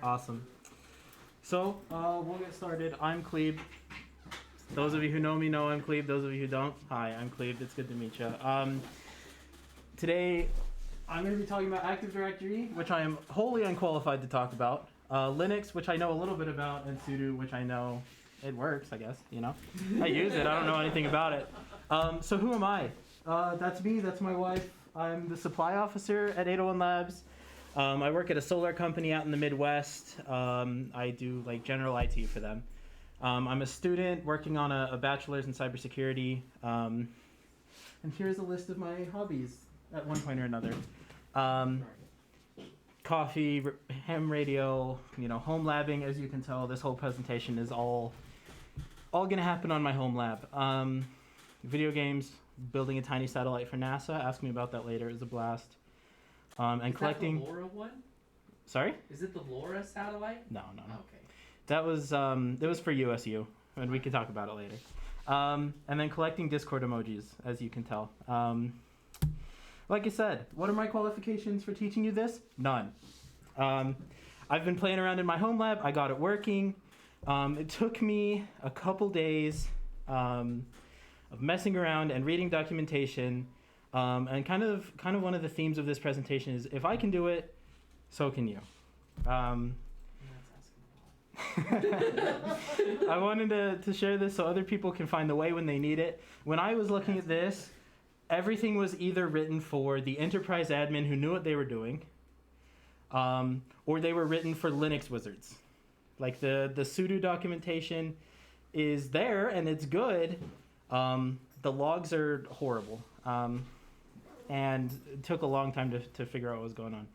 Awesome. So, we'll get started. I'm Cleeb. Those of you who know me know I'm Cleeb. Those of you who don't, hi, I'm Cleeb. It's good to meet you. Today, I'm going to be talking about Active Directory, which I am wholly unqualified to talk about. Linux, which I know a little bit about, and sudo, which I know it works, I guess, you know. I use it. I don't know anything about it. So who am I? That's me. That's my wife. I'm the supply officer at 801 Labs. I work at a solar company out in the Midwest. I do like general IT for them. I'm a student working on a bachelor's in cybersecurity. And here's a list of my hobbies at one point or another. Coffee, ham radio, you know, home labbing. As you can tell, this whole presentation is all going to happen on my home lab. Video games, building a tiny satellite for NASA. Ask me about that later. It was a blast. And is collecting. That the LoRa one? Sorry? Is it the LoRa satellite? No. Okay. That was it was for USU, and we can talk about it later. And then collecting Discord emojis, as you can tell. Like I said, what are my qualifications for teaching you this? None. I've been playing around in my home lab. I got it working. It took me a couple days of messing around and reading documentation. And kind of one of the themes of this presentation is, if I can do it, so can you. I wanted to share this so other people can find the way when they need it. When I was looking at this, everything was either written for the enterprise admin who knew what they were doing, or they were written for Linux wizards. Like the sudo documentation is there and it's good. The logs are horrible. And it took a long time to figure out what was going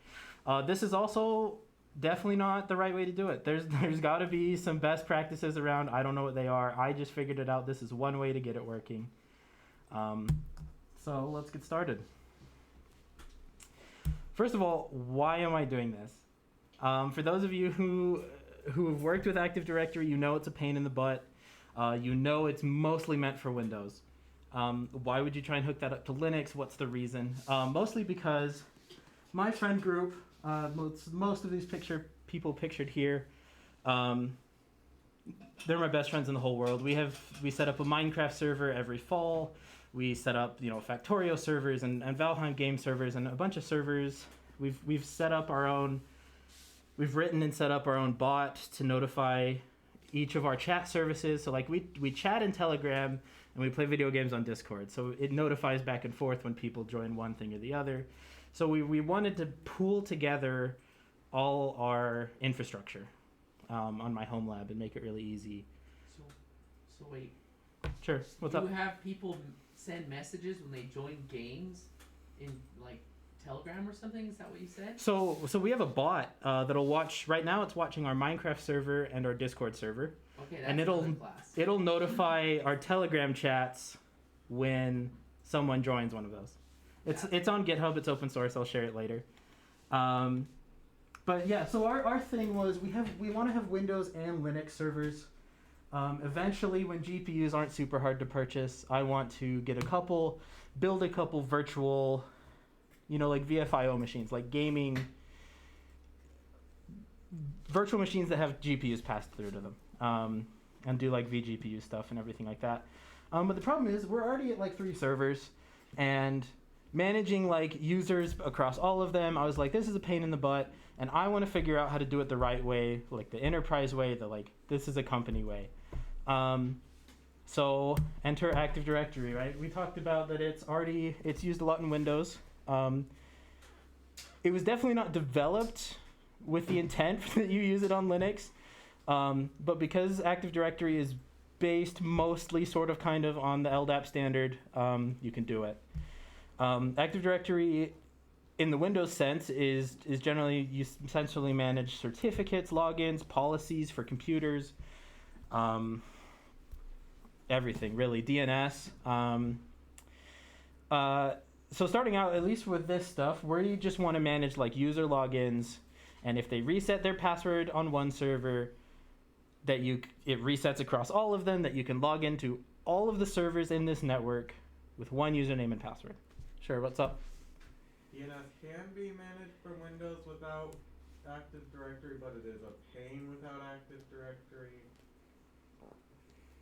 on. This is also definitely not the right way to do it. There's got to be some best practices around. I don't know what they are. I just figured it out. This is one way to get it working. So let's get started. First of all, why am I doing this? For those of you who have worked with Active Directory, you know it's a pain in the butt. You know it's mostly meant for Windows. Why would you try and hook that up to Linux? What's the reason? Mostly because my friend group, most of these people pictured here, they're my best friends in the whole world. We set up a Minecraft server every fall. We set up, you know, Factorio servers and Valheim game servers and a bunch of servers. We've set up our own. We've written and set up our own bot to notify each of our chat services. So like we chat in Telegram and we play video games on Discord. So it notifies back and forth when people join one thing or the other. So we wanted to pool together all our infrastructure on my home lab and make it really easy. So wait. Sure. What's up? Do you have people send messages when they join games in like Telegram or something? Is that what you said? So we have a bot that'll watch. Right now, it's watching our Minecraft server and our Discord server. Okay, that's and another class. It'll notify our Telegram chats when someone joins one of those. It's on GitHub. It's open source. I'll share it later. But yeah, so our thing was we want to have Windows and Linux servers. Eventually, when GPUs aren't super hard to purchase, I want to build a couple virtual, you know, like VFIO machines, like gaming, virtual machines that have GPUs passed through to them, and do like vGPU stuff and everything like that. But the problem is we're already at like 3 servers, and managing like users across all of them, I was like, this is a pain in the butt, and I want to figure out how to do it the right way, like the enterprise way, this is a company way. So enter Active Directory, right? We talked about that it's used a lot in Windows. It was definitely not developed with the intent that you use it on Linux, but because Active Directory is based mostly sort of kind of on the LDAP standard, you can do it. Active Directory in the Windows sense is generally, you essentially manage certificates, logins, policies for computers, everything really, DNS. So starting out, at least with this stuff, where you just want to manage like user logins, and if they reset their password on one server, it resets across all of them, that you can log into all of the servers in this network with one username and password. Sure, what's up? DNS can be managed for Windows without Active Directory, but it is a pain without Active Directory.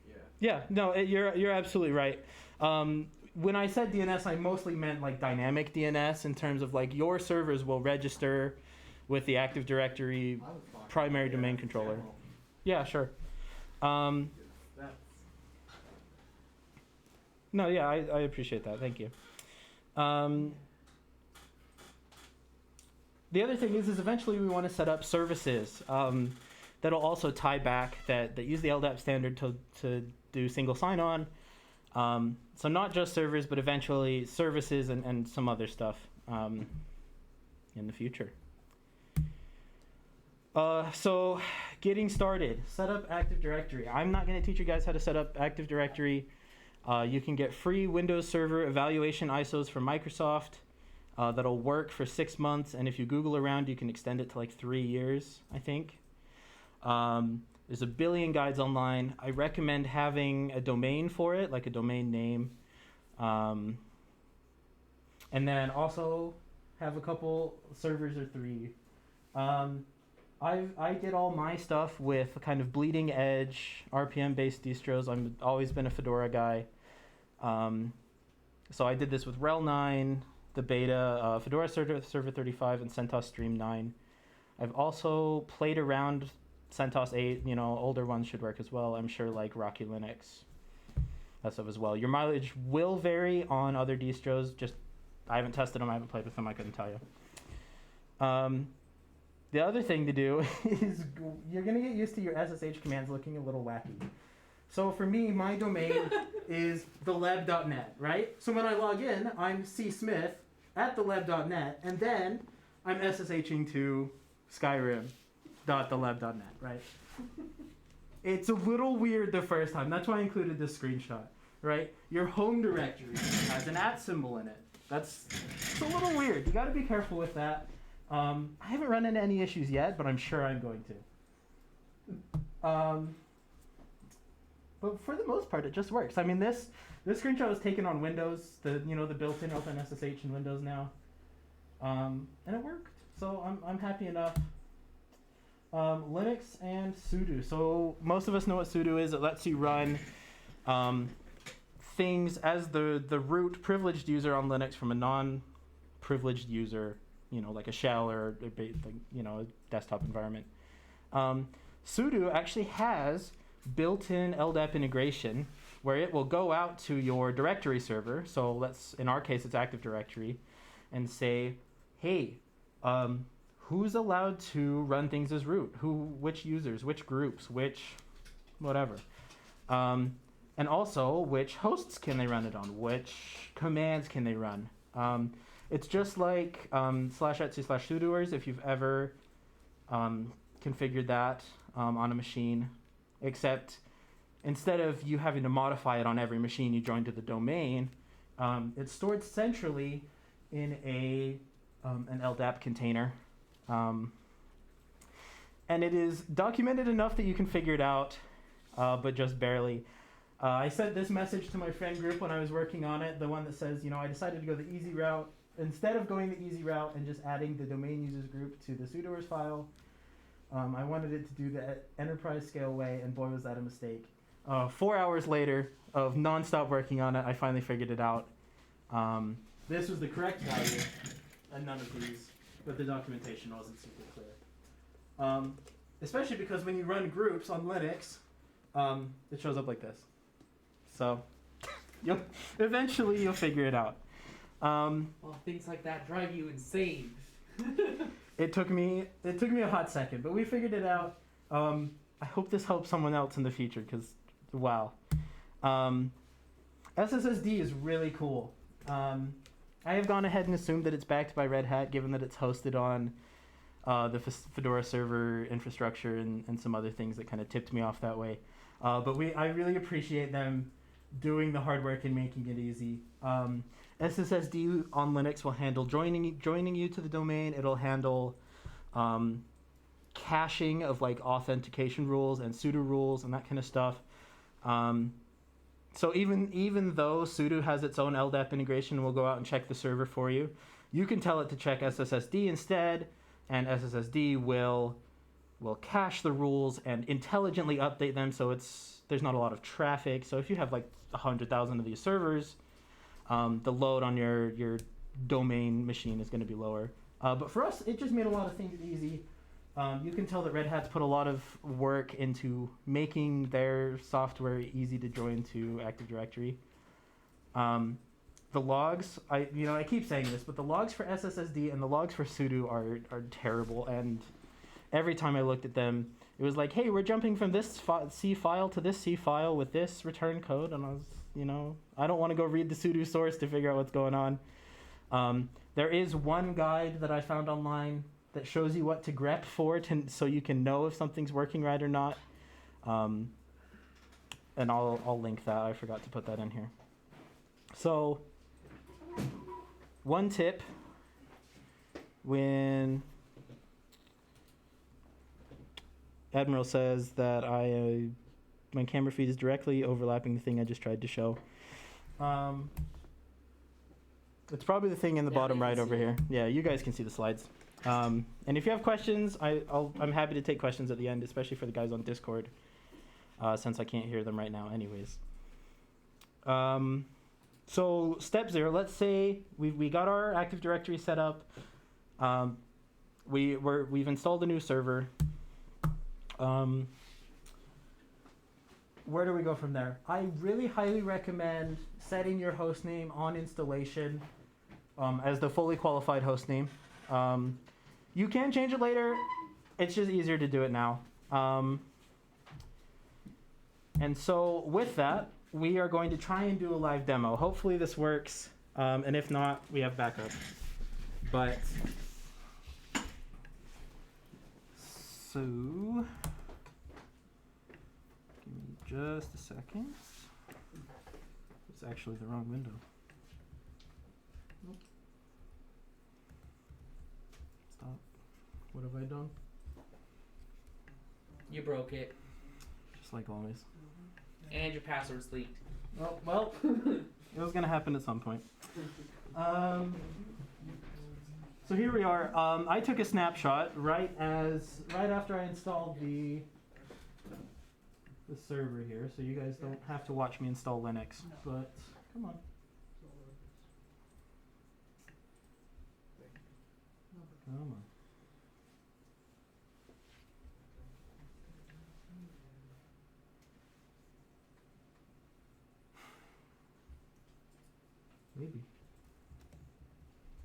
Yeah. Yeah, no, you're absolutely right. When I said DNS, I mostly meant like dynamic DNS in terms of like your servers will register with the Active Directory I was talking primary about domain DNS controller. general. Yeah, sure. That's No, yeah, I appreciate that. Thank you. The other thing is eventually we want to set up services that'll also tie back that use the LDAP standard to do single sign-on. So not just servers, but eventually services and some other stuff in the future. So getting started, set up Active Directory. I'm not going to teach you guys how to set up Active Directory. You can get free Windows Server evaluation ISOs from Microsoft that'll work for 6 months. And if you Google around, you can extend it to like 3 years, I think. There's a billion guides online. I recommend having a domain for it, like a domain name. And then also have a couple servers or 3. I get all my stuff with kind of bleeding edge RPM-based distros. I've always been a Fedora guy. So I did this with RHEL 9, the beta, Fedora Server 35, and CentOS Stream 9. I've also played around CentOS 8. You know, older ones should work as well. I'm sure like Rocky Linux, that stuff as well. Your mileage will vary on other distros. Just I haven't tested them. I haven't played with them. I couldn't tell you. The other thing to do is you're going to get used to your SSH commands looking a little wacky. So for me, my domain is theleb.net, right? So when I log in, I'm csmith at theleb.net, and then I'm SSHing to skyrim.theleb.net, right? It's a little weird the first time. That's why I included this screenshot, right? Your home directory has an @ symbol in it. It's a little weird. You got to be careful with that. I haven't run into any issues yet, but I'm sure I'm going to. But for the most part, it just works. I mean, this screenshot was taken on Windows, the built-in OpenSSH in Windows now, and it worked. So I'm happy enough. Linux and sudo. So most of us know what sudo is. It lets you run things as the root privileged user on Linux from a non-privileged user. Like a shell or a desktop environment. Sudo actually has built-in LDAP integration where it will go out to your directory server. So in our case, it's Active Directory, and say, hey, who's allowed to run things as root? Which users, which groups, which whatever. And also, which hosts can they run it on? Which commands can they run? It's just like /etc/sudoers if you've ever configured that on a machine, except instead of you having to modify it on every machine you join to the domain, it's stored centrally in an LDAP container. And it is documented enough that you can figure it out, but just barely. I sent this message to my friend group when I was working on it, the one that says, I decided to go the easy route. Instead of going the easy route and just adding the domain users group to the sudoers file, I wanted it to do the enterprise scale way, and boy was that a mistake. 4 hours later of nonstop working on it, I finally figured it out. This was the correct value, and none of these, but the documentation wasn't super clear. Especially because when you run groups on Linux, it shows up like this. So eventually you'll figure it out. Well, things like that drive you insane. It took me a hot second, but we figured it out. I hope this helps someone else in the future, because wow. SSSD is really cool. I have gone ahead and assumed that it's backed by Red Hat, given that it's hosted on the Fedora server infrastructure and some other things that kind of tipped me off that way. But I really appreciate them doing the hard work and making it easy. SSSD on Linux will handle joining you to the domain. It'll handle caching of like authentication rules and sudo rules and that kind of stuff. So even though sudo has its own LDAP integration, we'll go out and check the server for you. You can tell it to check SSSD instead, and SSSD will cache the rules and intelligently update them, so there's not a lot of traffic. So if you have like 100,000 of these servers, the load on your domain machine is going to be lower. But for us, it just made a lot of things easy. You can tell that Red Hat's put a lot of work into making their software easy to join to Active Directory. The logs, I keep saying this, but the logs for SSSD and the logs for sudo are terrible. And every time I looked at them, it was like, hey, we're jumping from this C file to this C file with this return code. And I was, I don't want to go read the sudo source to figure out what's going on. There is one guide that I found online that shows you what to grep for so you can know if something's working right or not. And I'll link that. I forgot to put that in here. So one tip when Admiral says that my camera feed is directly overlapping the thing I just tried to show. It's probably the thing in the bottom right over here. Yeah, you guys can see the slides. And if you have questions, I'm happy to take questions at the end, especially for the guys on Discord, since I can't hear them right now anyways. So step 0, let's say we got our Active Directory set up. We've installed a new server. Where do we go from there? I really highly recommend setting your hostname on installation as the fully qualified hostname. You can change it later. It's just easier to do it now. And so with that, we are going to try and do a live demo. Hopefully this works. And if not, we have backup. But so give me just a second. It's actually the wrong window. Nope. Stop. What have I done? You broke it. Just like always. And your password's leaked. Oh, well, it was going to happen at some point. So here we are. I took a snapshot right after I installed the server here, so you guys don't have to watch me install Linux. But come on. Come on. Maybe.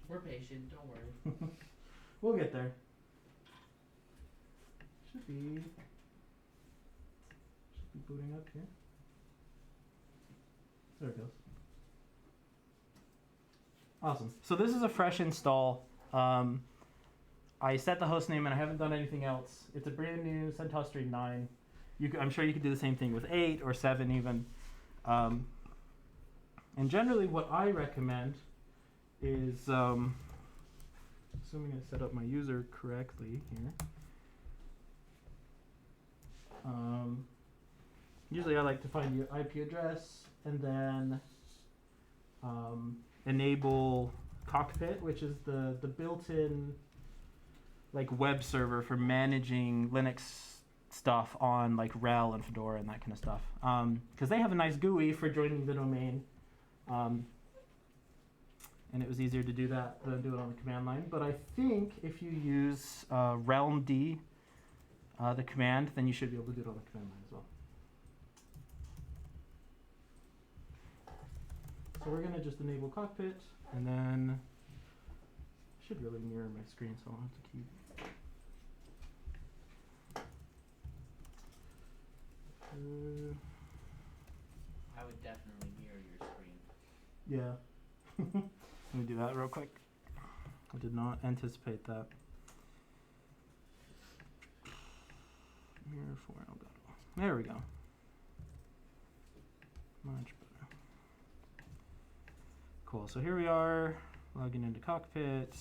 We're patient, don't worry. We'll get there. Should be booting up here. There it goes. Awesome. So this is a fresh install. I set the hostname and I haven't done anything else. It's a brand new CentOS Stream 9. I'm sure you could do the same thing with 8 or 7 even. And generally what I recommend is, assuming I set up my user correctly here, usually I like to find your IP address and then enable Cockpit, which is the built-in like web server for managing Linux stuff on like RHEL and Fedora and that kind of stuff. Because they have a nice GUI for joining the domain. And it was easier to do that than do it on the command line. But I think if you use realmd, the command, then you should be able to do it on the command line as well. So we're going to just enable Cockpit, and then I should really mirror my screen, so I'll have to keep. I would definitely mirror your screen. Yeah. Let me do that real quick. I did not anticipate that. Mirror for Elgato. There we go. Much better. Cool. So here we are, logging into Cockpit.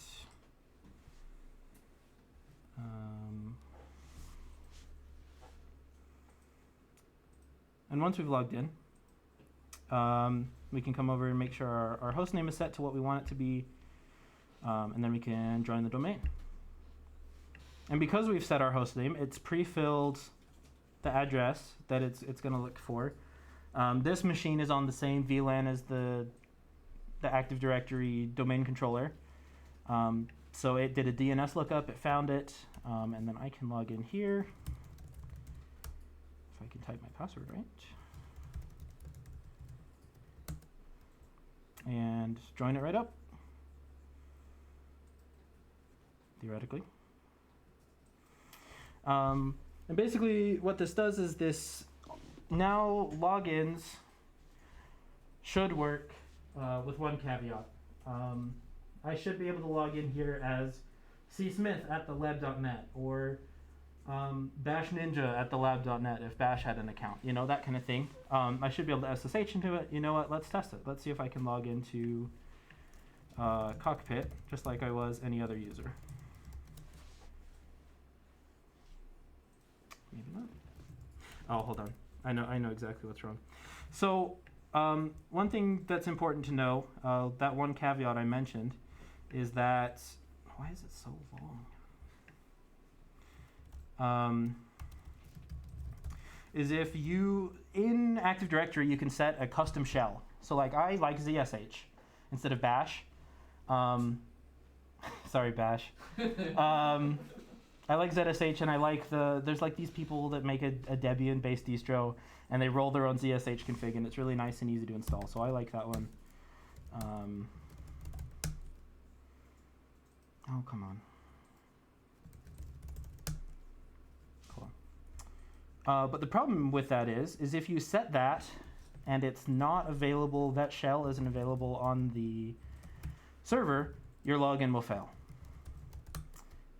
And once we've logged in, we can come over and make sure our host name is set to what we want it to be, and then we can join the domain. And because we've set our host name, it's pre-filled the address that it's going to look for. This machine is on the same VLAN as the Active Directory domain controller. So it did a DNS lookup, it found it, and then I can log in here. If I can type my password right. And join it right up. Theoretically. And basically what this does is this now logins should work with one caveat. I should be able to log in here as csmith@thelab.net or bash ninja at thelab.net if bash had an account, you know, that kind of thing. I should be able to SSH into it. You know what, let's test it. Let's see if I can log into Cockpit just like I was any other user. Maybe not. Oh, hold on. I know exactly what's wrong. So one thing that's important to know, that one caveat I mentioned, is that, why is it so long? Is if you, in Active Directory, you can set a custom shell. So like I like ZSH instead of bash. Sorry, bash. I like ZSH and I like there's like these people that make a Debian-based distro and they roll their own ZSH config and it's really nice and easy to install. So I like that one. Oh, come on. Cool. But the problem with that is if you set that and it's not available, that shell isn't available on the server, your login will fail.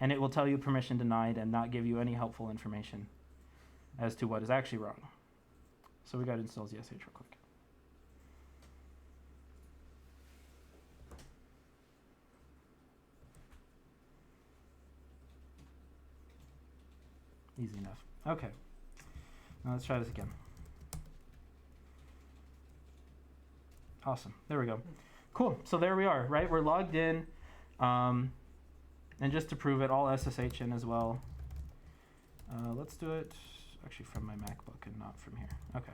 And it will tell you permission denied and not give you any helpful information as to what is actually wrong. So we got to install ZSH real quick. Easy enough. Okay. Now let's try this again. Awesome. There we go. Cool. So there we are, right? We're logged in. And just to prove it, I'll SSH in as well. Let's do it actually from my MacBook and not from here. Okay.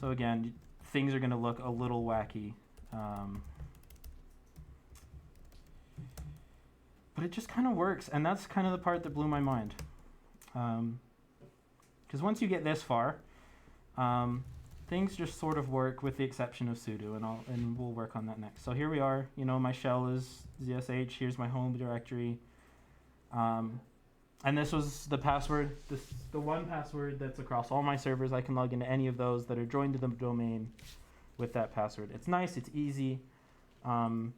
So again, things are going to look a little wacky. But it just kind of works. And that's kind of the part that blew my mind. Because once you get this far, things just sort of work with the exception of sudo, and we'll work on that next. So here we are. You know, my shell is ZSH. Here's my home directory. And this was the password. The one password that's across all my servers. I can log into any of those that are joined to the domain with that password. It's nice. It's easy. And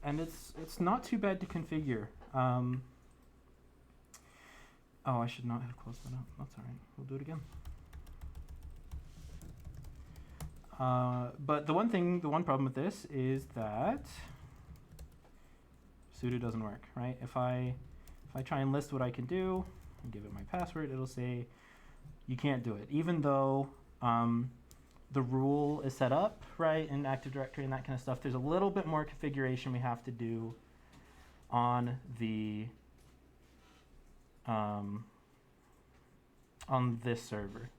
it's not too bad to configure. Oh, I should not have closed that up. That's all right. We'll do it again. But the one problem with this is that sudo doesn't work, right? If I try and list what I can do and give it my password, it'll say you can't do it, even though the rule is set up, right, in Active Directory and that kind of stuff. There's a little bit more configuration we have to do on the on this server.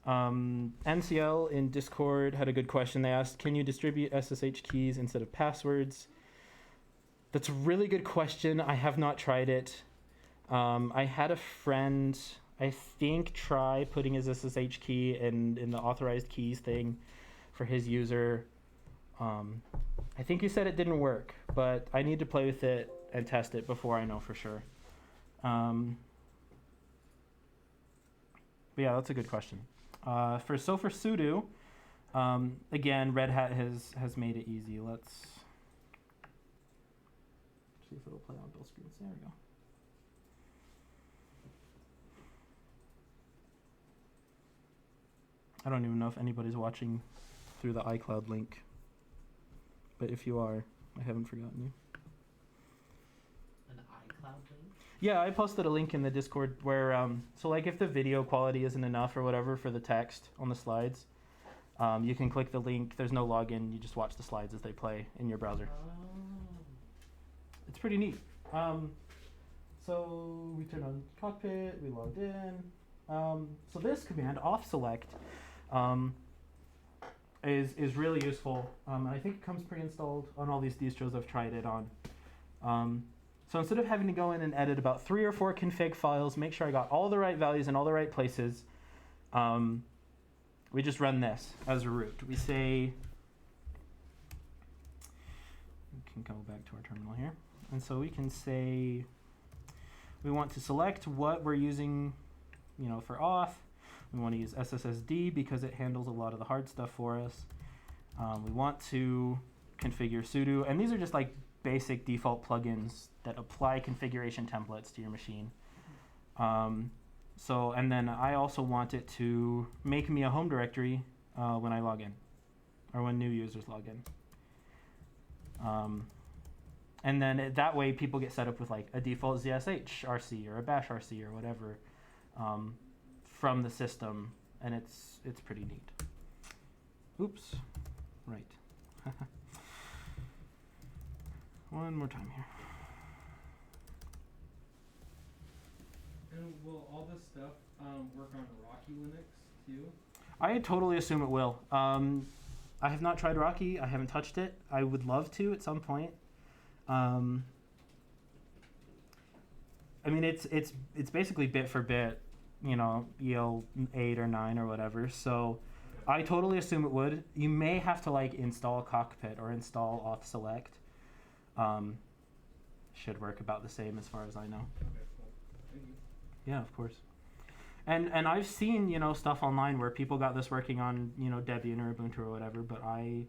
NCL in Discord had a good question. They asked, can you distribute SSH keys instead of passwords? That's a really good question. I have not tried it. I had a friend, I think, try putting his SSH key in the authorized keys thing for his user. I think he said it didn't work, but I need to play with it and test it before I know for sure. But yeah, that's a good question. For sudo, again, Red Hat has made it easy. Let's see if it'll play on both screens. There we go. I don't even know if anybody's watching through the iCloud link, but if you are, I haven't forgotten you. An iCloud link? Yeah, I posted a link in the Discord where, so like if the video quality isn't enough or whatever for the text on the slides, you can click the link. There's no login. You just watch the slides as they play in your browser. Oh. It's pretty neat. So we turned on cockpit, we logged in. So this command, off select, is really useful. And I think it comes pre-installed on all these distros I've tried it on. So instead of having to go in and edit about 3 or 4 config files, make sure I got all the right values in all the right places, we just run this as a root. We say, we can go back to our terminal here. And so we can say, we want to select what we're using, for auth. We want to use SSSD because it handles a lot of the hard stuff for us. We want to configure sudo, and these are just like basic default plugins that apply configuration templates to your machine. And then I also want it to make me a home directory when I log in, or when new users log in. And then that way people get set up with like a default ZSH RC or a bash RC or whatever from the system, and it's pretty neat. Oops, right. One more time here. And will all this stuff work on Rocky Linux too? I totally assume it will. I have not tried Rocky. I haven't touched it. I would love to at some point. I mean, it's basically bit for bit, EL 8 or 9 or whatever. So I totally assume it would. You may have to like install Cockpit or install auth select. Should work about the same as far as I know. Okay, cool. Thank you. Yeah, of course. And I've seen, stuff online where people got this working on, Debian or Ubuntu or whatever, but I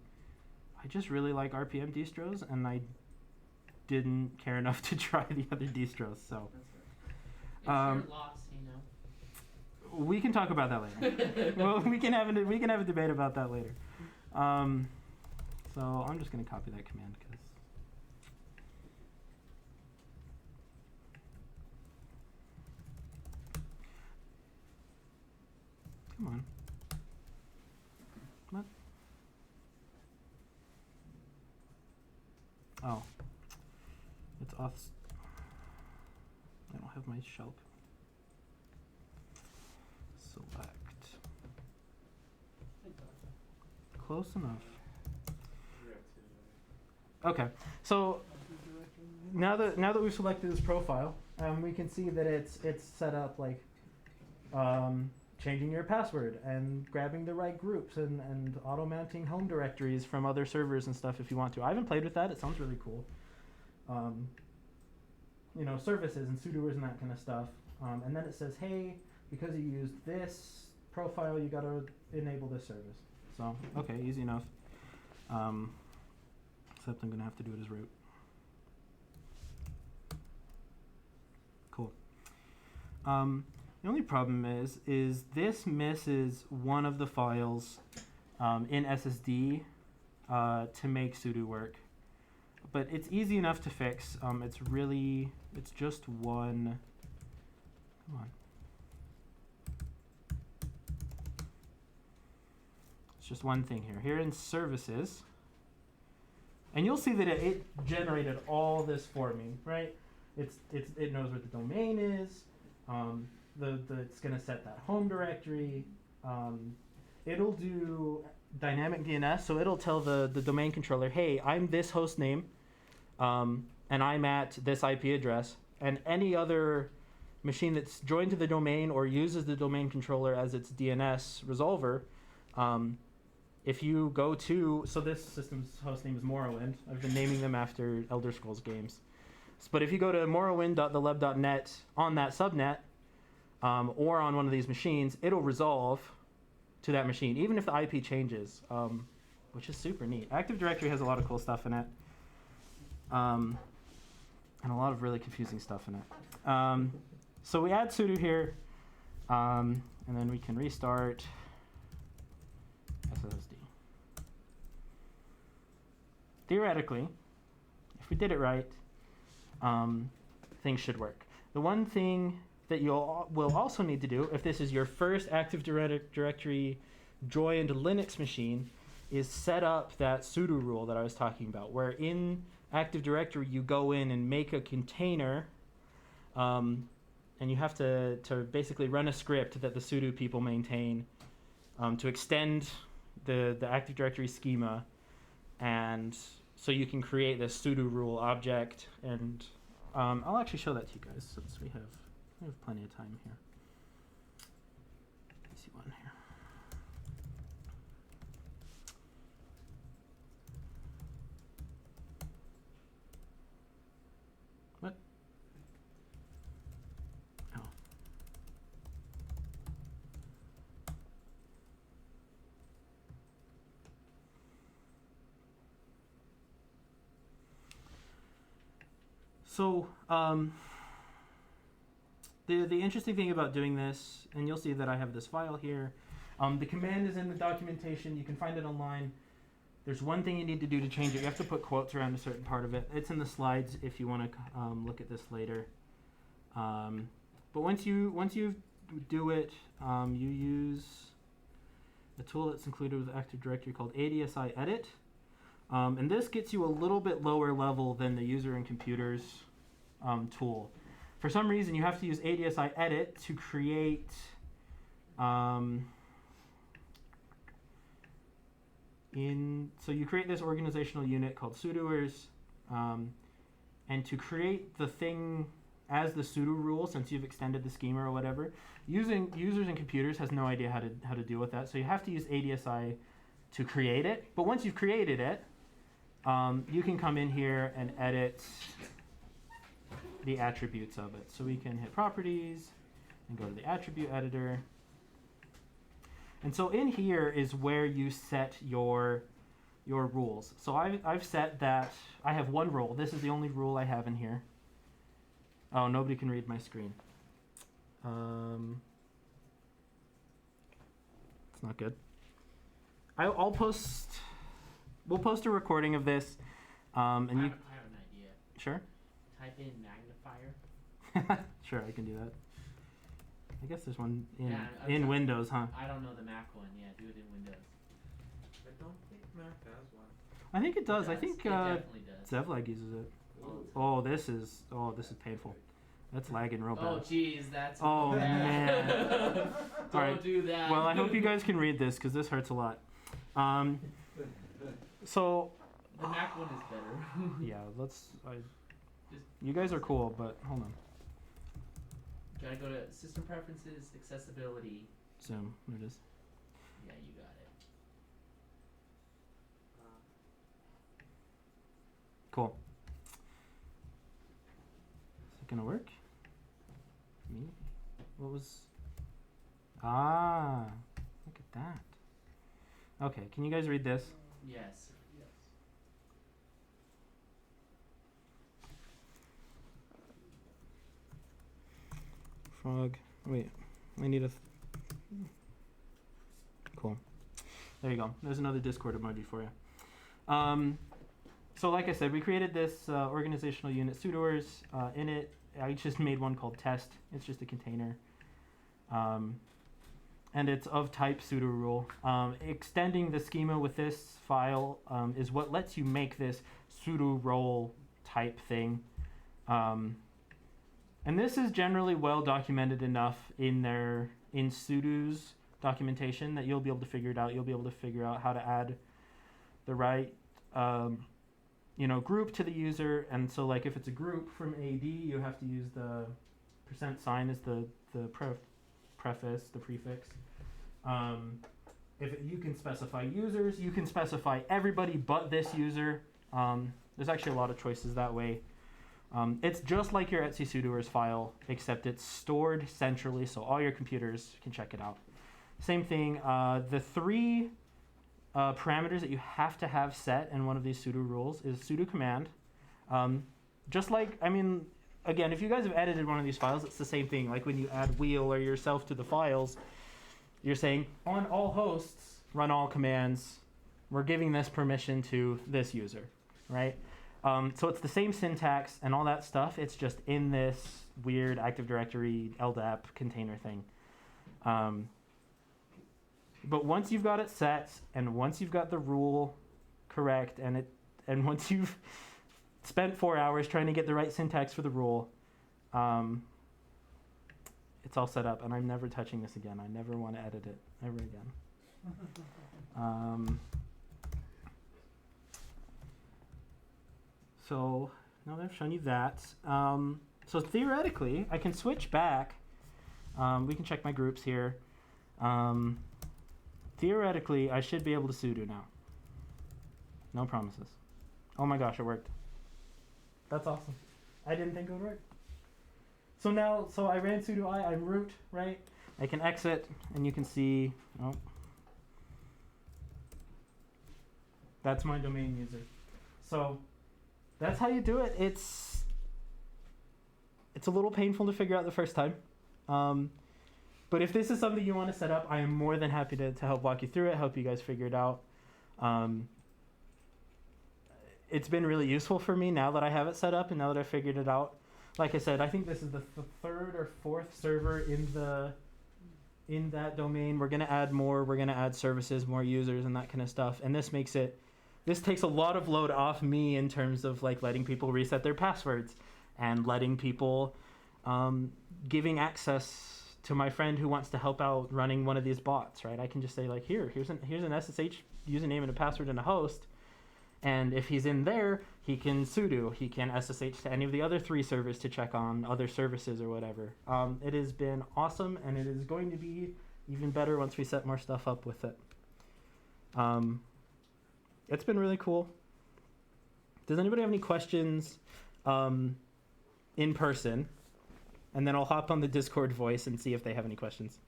just really like RPM distros, and I didn't care enough to try the other distros, so. It's your loss, We can talk about that later. Well, we can have a debate about that later. So I'm just going to copy that command because. Come on. What? Oh. It's off. I don't have my shell. Select. Close enough. Okay, so now that we've selected this profile, we can see that it's set up like changing your password and grabbing the right groups and auto mounting home directories from other servers and stuff if you want to. I haven't played with that. It sounds really cool. Services and sudoers and that kind of stuff. And then it says, hey, because you used this profile, you got to enable this service. So, okay, easy enough. Except I'm going to have to do it as root. Cool. The only problem is this misses one of the files in SSD to make sudo work. But it's easy enough to fix. It's just one. Come on. It's just one thing here. Here in services. And you'll see that it generated all this for me, right? It knows what the domain is. It's going to set that home directory. It'll do dynamic DNS, so it'll tell the domain controller, hey, I'm this host name, and I'm at this IP address, and any other machine that's joined to the domain or uses the domain controller as its DNS resolver, if you go to, so this system's host name is Morrowind. I've been naming them after Elder Scrolls games. But if you go to morrowind.theleb.net on that subnet, or on one of these machines, it'll resolve to that machine, even if the IP changes, which is super neat. Active Directory has a lot of cool stuff in it, and a lot of really confusing stuff in it. So we add sudo here, and then we can restart SSD. Theoretically, if we did it right, things should work. The one thing that will also need to do, if this is your first Active Directory joined Linux machine, is set up that sudo rule that I was talking about, where in Active Directory you go in and make a container, and you have to basically run a script that the sudo people maintain to extend the Active Directory schema, and so you can create this sudo rule object. And I'll actually show that to you guys since we have plenty of time here. Let's see one here. What? Oh. So, the interesting thing about doing this, and you'll see that I have this file here, the command is in the documentation. You can find it online. There's one thing you need to do to change it. You have to put quotes around a certain part of it. It's in the slides if you want to look at this later. But once you do it, you use a tool that's included with Active Directory called ADSI Edit. And this gets you a little bit lower level than the user and computers tool. For some reason, you have to use ADSI Edit to create so you create this organizational unit called sudoers, and to create the thing as the sudo rule, since you've extended the schema or whatever, using users and computers has no idea how to deal with that. So you have to use ADSI to create it. But once you've created it, you can come in here and edit the attributes of it. So we can hit properties and go to the attribute editor. And so in here is where you set your rules. So I've set that I have one rule. This is the only rule I have in here. Oh, nobody can read my screen. It's not good. We'll post a recording of this. And I you have an idea. Sure? Type in magnifier. Sure, I can do that. I guess there's one in Yeah, Windows, huh? I don't know the Mac one. Yeah, do it in Windows. I don't think Mac has one. I think it does. I think It definitely does. Zevlag uses it. Oh, this is painful. That's lagging real bad. Oh, geez, that's. Oh, bad. man. Don't All right. do that. Well, I hope you guys can read this because this hurts a lot. So, The Mac one is better. yeah, you guys are cool, but hold on. Gotta go to System Preferences, Accessibility. Zoom. There it is. Yeah, you got it. Cool. Is it gonna work? Me? What was? Ah, look at that. Okay, can you guys read this? Yes. Frog. Wait, I need a. Cool. There you go. There's another Discord emoji for you. So like I said, we created this organizational unit sudoers. In it, I just made one called test. It's just a container. And it's of type sudo rule. Extending the schema with this file is what lets you make this sudo role type thing. And this is generally well documented enough in sudo's documentation that you'll be able to figure it out. You'll be able to figure out how to add the right group to the user. And so like if it's a group from AD, you have to use the %sign as the preface, the prefix. You can specify users, you can specify everybody but this user. There's actually a lot of choices that way. It's just like your etc sudoers file, except it's stored centrally, so all your computers can check it out. Same thing, the three parameters that you have to have set in one of these sudo rules is sudo command. Just like, again, if you guys have edited one of these files, it's the same thing. Like when you add wheel or yourself to the files, you're saying on all hosts, run all commands. We're giving this permission to this user, right? So it's the same syntax and all that stuff. It's just in this weird Active Directory LDAP container thing. But once you've got it set, and once you've got the rule correct, and once you've spent 4 hours trying to get the right syntax for the rule, it's all set up, and I'm never touching this again. I never want to edit it ever again. So now that I've shown you that, so theoretically, I can switch back. We can check my groups here. Theoretically, I should be able to sudo now. No promises. Oh my gosh, it worked. That's awesome. I didn't think it would work. So now, I ran sudo I'm root, right? I can exit, and you can see, oh, that's my domain user. So that's how you do it. It's a little painful to figure out the first time. But if this is something you want to set up, I am more than happy to help walk you through it, help you guys figure it out. It's been really useful for me now that I have it set up and now that I've figured it out. Like I said, I think this is the third or fourth server in that domain. We're going to add more. We're going to add services, more users, and that kind of stuff. And this takes a lot of load off me in terms of like letting people reset their passwords and letting people giving access to my friend who wants to help out running one of these bots, right? I can just say like, here's an SSH username and a password and a host. And if he's in there, he can sudo. He can SSH to any of the other 3 servers to check on other services or whatever. It has been awesome, and it is going to be even better once we set more stuff up with it. It's been really cool. Does anybody have any questions in person? And then I'll hop on the Discord voice and see if they have any questions.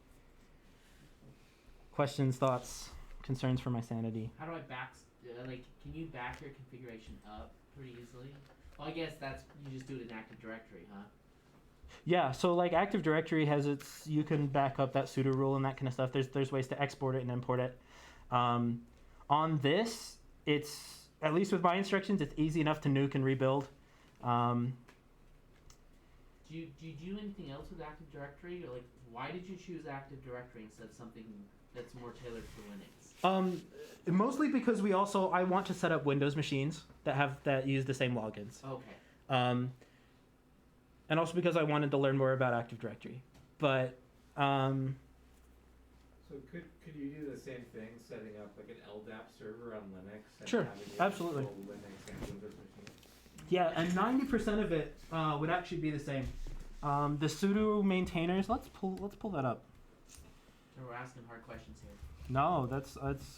Questions, thoughts, concerns for my sanity. How do I can you back your configuration up pretty easily? Well, I guess you just do it in Active Directory, huh? Yeah, so like Active Directory has you can back up that sudo rule and that kind of stuff. There's ways to export it and import it. On this, it's, at least with my instructions, it's easy enough to nuke and rebuild. Do you do anything else with Active Directory? Or like, why did you choose Active Directory instead of something that's more tailored for Linux? Mostly because I want to set up Windows machines that use the same logins. Okay. And also because I wanted to learn more about Active Directory. But So could you do the same thing, setting up like an LDAP server on Linux? And Sure, having it absolutely. control Linux and Windows machines? yeah, and 90% of it would actually be the same. The sudo maintainers. Let's pull that up. So we're asking hard questions here. No,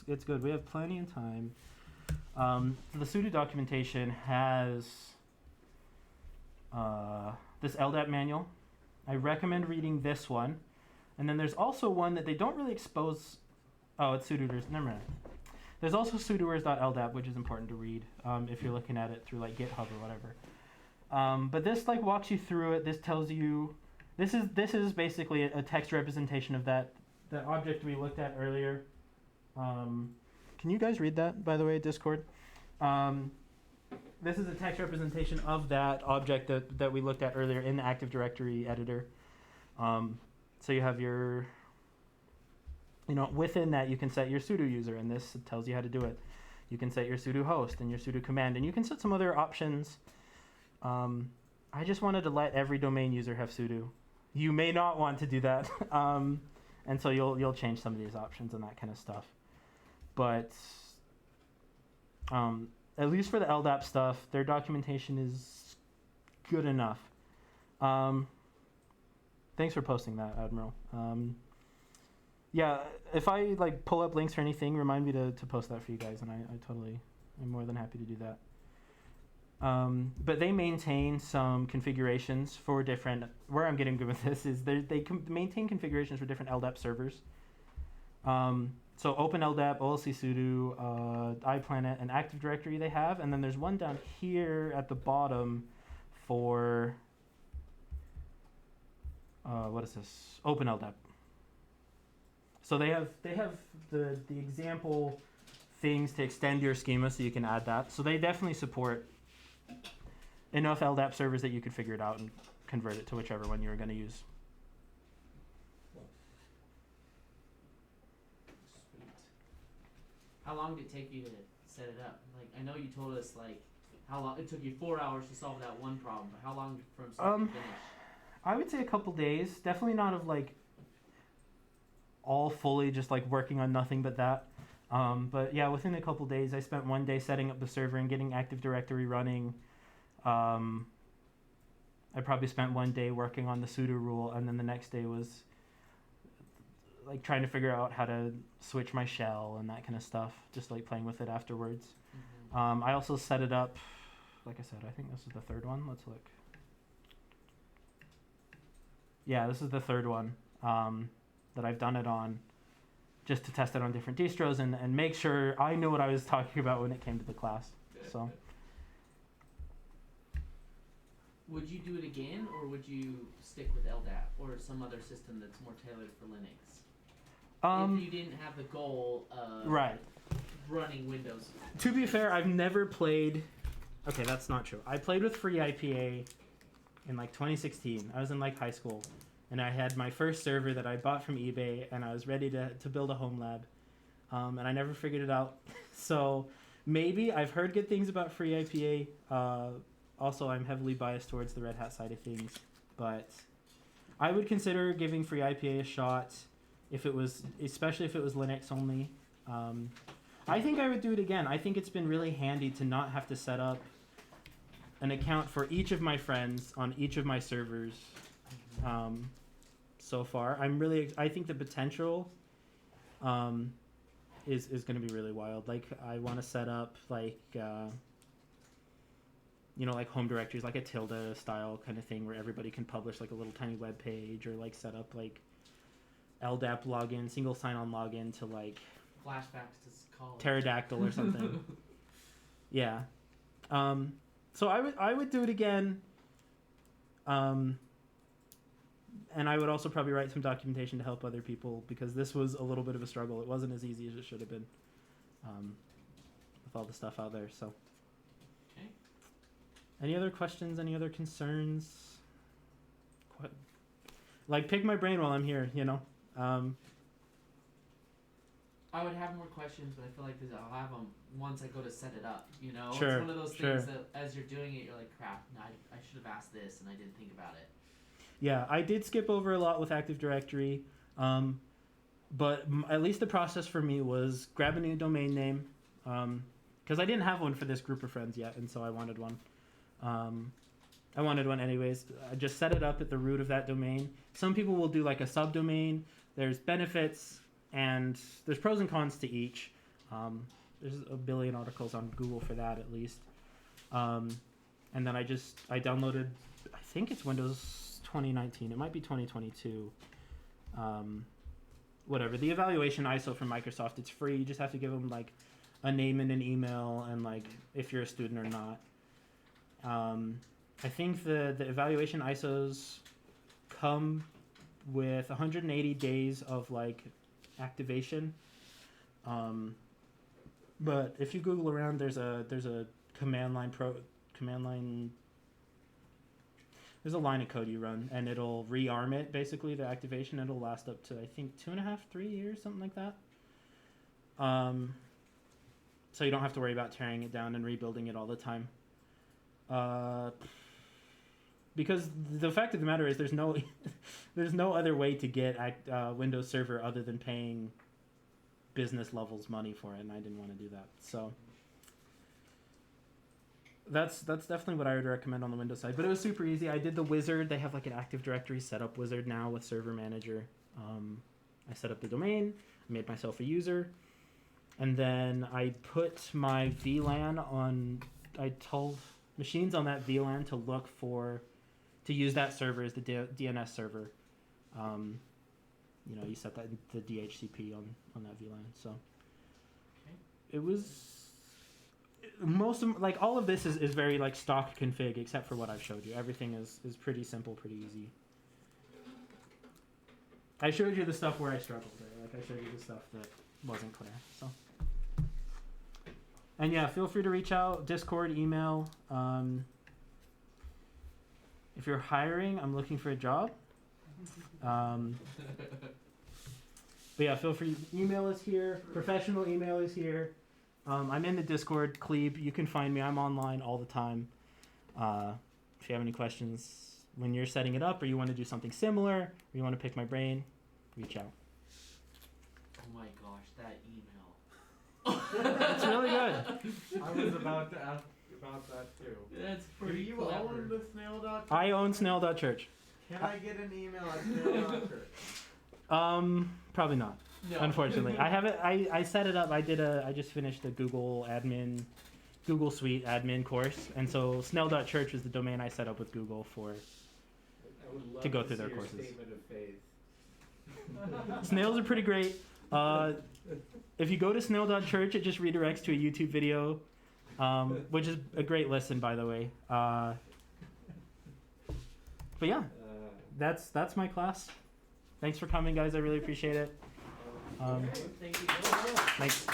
it's good. We have plenty of time. The sudo documentation has this LDAP manual. I recommend reading this one. And then there's also one that they don't really expose. Oh, it's sudoers. Never mind. There's also sudoers.ldap, which is important to read if you're looking at it through like GitHub or whatever. But this like walks you through it. This tells you. This is basically a text representation of that object we looked at earlier. Can you guys read that, by the way, Discord? This is a text representation of that object that we looked at earlier in the Active Directory editor. So you have your, within that you can set your sudo user, and this tells you how to do it. You can set your sudo host and your sudo command, and you can set some other options. I just wanted to let every domain user have sudo. You may not want to do that. And so you'll change some of these options and that kind of stuff. But at least for the LDAP stuff, their documentation is good enough. Thanks for posting that, Admiral. Yeah, if I like pull up links or anything, remind me to post that for you guys, and I'm more than happy to do that. But they maintain some configurations for different. Where I'm getting good with this is they maintain configurations for different LDAP servers. So OpenLDAP, OLC sudo, iPlanet, and Active Directory they have, and then there's one down here at the bottom for what is this? OpenLDAP. So they have the example things to extend your schema, so you can add that. So they definitely support enough LDAP servers that you could figure it out and convert it to whichever one you're going to use. Sweet. How long did it take you to set it up? Like, I know you told us like how long it took you 4 hours to solve that one problem, but how long from start to finish? I would say a couple days. Definitely not of like all fully just like working on nothing but that. But yeah, within a couple days, I spent one day setting up the server and getting Active Directory running. I probably spent one day working on the sudo rule, and then the next day was like trying to figure out how to switch my shell and that kind of stuff, just like playing with it afterwards. I also set it up, like I said, I think this is the third one. Let's look. Yeah, this is the third one that I've done it on, just to test it on different distros and make sure I knew what I was talking about when it came to the class. So. Would you do it again, or would you stick with LDAP or some other system that's more tailored for Linux? If you didn't have the goal of running Windows. To be fair, I've never played. Okay, that's not true. I played with FreeIPA in like 2016. I was in like high school, and I had my first server that I bought from eBay, and I was ready to build a home lab, and I never figured it out. So maybe I've heard good things about FreeIPA. Also, I'm heavily biased towards the Red Hat side of things, but I would consider giving FreeIPA a shot if it was, especially if it was Linux only. I think I would do it again. I think it's been really handy to not have to set up an account for each of my friends on each of my servers. So far, I think the potential is going to be really wild. Like, I want to set up like like home directories, like a tilde style kind of thing where everybody can publish like a little tiny web page, or like set up like LDAP login, single sign-on login to like flashbacks to college. Pterodactyl or something. Yeah. So I would do it again. And I would also probably write some documentation to help other people, because this was a little bit of a struggle. It wasn't as easy as it should have been with all the stuff out there. So. Okay. Any other questions? Any other concerns? Like, pick my brain while I'm here, I would have more questions, but I feel like I'll have them once I go to set it up, Sure, It's one of those things that as you're doing it, you're like, crap, I should have asked this, and I didn't think about it. Yeah, I did skip over a lot with Active Directory, but at least the process for me was grab a new domain name, because I didn't have one for this group of friends yet, and so I wanted one. I wanted one anyways. I just set it up at the root of that domain. Some people will do like a subdomain. There's benefits, and there's pros and cons to each. There's a billion articles on Google for that, at least. And then I downloaded, I think it's Windows 2019. It might be 2022. Whatever. The evaluation ISO from Microsoft, it's free. You just have to give them like a name and an email, and like if you're a student or not. I think the evaluation ISOs come with 180 days of like activation. But if you Google around, there's a command line. There's a line of code you run, and it'll rearm it basically. The activation, it'll last up to I think 2.5, 3 years, something like that. So you don't have to worry about tearing it down and rebuilding it all the time. Because the fact of the matter is there's no other way to get Windows Server other than paying business levels money for it, and I didn't want to do that. So that's definitely what I would recommend on the Windows side. But it was super easy. I did the wizard. They have like an Active Directory setup wizard now with Server Manager. I set up the domain, made myself a user, and then I put my VLAN on. I told machines on that VLAN to use that server as the DNS server. You set that the DHCP on that VLAN. So it was all of this is very like stock config, except for what I've showed you. Everything is pretty simple, pretty easy. I showed you the stuff where I struggled there. Like I showed you the stuff that wasn't clear. So. And yeah, feel free to reach out, Discord, email. If you're hiring, I'm looking for a job. But yeah, feel free. Email is here. Professional email is here. I'm in the Discord, Cleeb. You can find me. I'm online all the time. If you have any questions when you're setting it up, or you want to do something similar, or you want to pick my brain, reach out. Oh my gosh, that email. It's really good. I was about to ask about that too. That's Do pretty you clever. own the snail.church? I own snail.church. Can I get an email at snail.church? Probably not. No. Unfortunately, I haven't. I set it up. I just finished a Google Suite admin course, and so snail.church is the domain I set up with Google for. I would love To go see through their your courses. Statement of faith. Snails are pretty great. If you go to snail.church, it just redirects to a YouTube video, which is a great listen, by the way. But yeah, that's my class. Thanks for coming, guys. I really appreciate it. Thank you. Thanks.